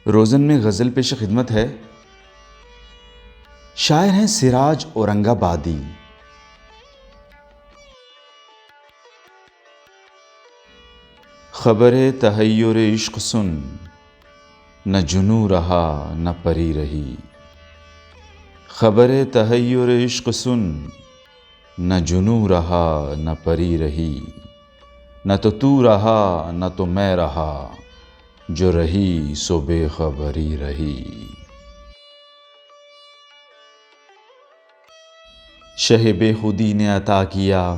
روزن میں غزل پیش خدمت ہے۔ شاعر ہیں سراج اورنگ آبادی۔ خبر تحیر عشق سن، نہ جنوں رہا نہ پری رہی۔ خبر تحیر عشق سن، نہ جنوں رہا نہ پری رہی۔ نہ تو رہا نہ تو میں رہا، جو رہی سو بے خبری رہی۔ شہ بے خودی نے عطا کیا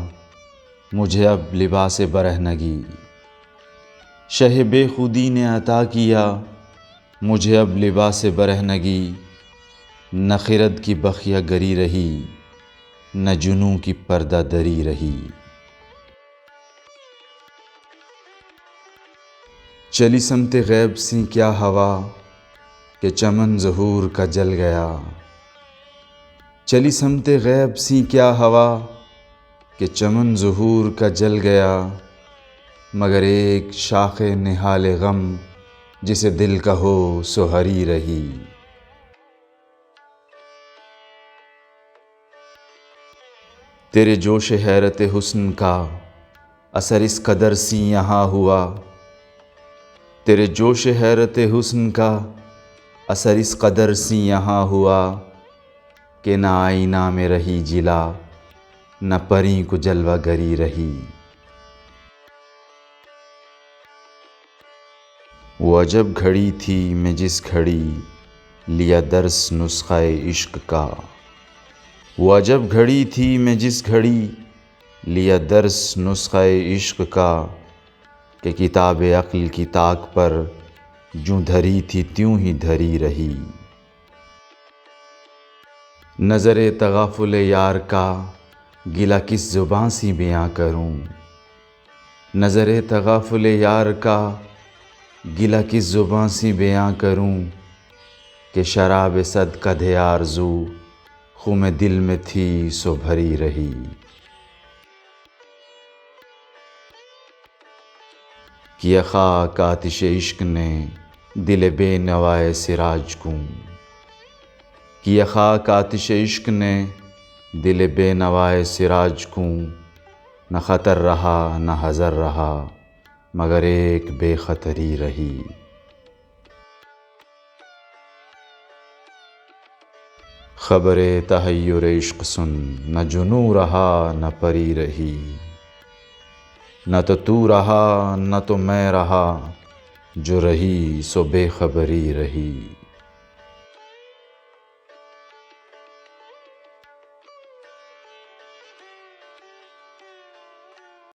مجھے اب لباس برہنگی۔ شہ بے خودی نے عطا کیا مجھے اب لباس برہنگی۔ نہ خرد کی بخیہ گری رہی، نہ جنوں کی پردہ دری رہی۔ چلی سمت غیب سی کیا ہوا کہ چمن ظہور کا جل گیا۔ چلی سمت غیب سی کیا ہوا کہ چمن ظہور کا جل گیا۔ مگر ایک شاخ نہال غم جسے دل کا ہو سو ہری رہی۔ تیرے جوش حیرت حسن کا اثر اس قدر سی یہاں ہوا۔ تیرے جوش حیرت حسن کا اثر اس قدر سی یہاں ہوا کہ نہ آئینہ میں رہی جلا، نہ پری کو جلوہ گری رہی۔ وہ عجب گھڑی تھی میں جس گھڑی لیا درس نسخہ عشق کا۔ وہ عجب گھڑی تھی میں جس گھڑی لیا درس نسخہ عشق کا، کہ کتاب عقل کی طاق پر جوں دھری تھی تیوں ہی دھری رہی۔ نظر تغافل یار کا گلہ کس زباں سی بیاں کروں۔ نظر تغافل یار کا گلہ کس زباں سی بیاں کروں، کہ شراب صد قدح آرزو خم دل میں تھی سو بھری رہی۔ کیا خاک آتش عشق نے دل بے نوائے سراج کو۔ کیا خاک آتش عشق نے دل بے نوائے سراج کو۔ نہ خطر رہا نہ حذر رہا، مگر ایک بے خطری رہی۔ خبر تحیر عشق سن، نہ جنوں رہا نہ پری رہی۔ نہ تو رہا نہ تو میں رہا، جو رہی سو بے خبری رہی۔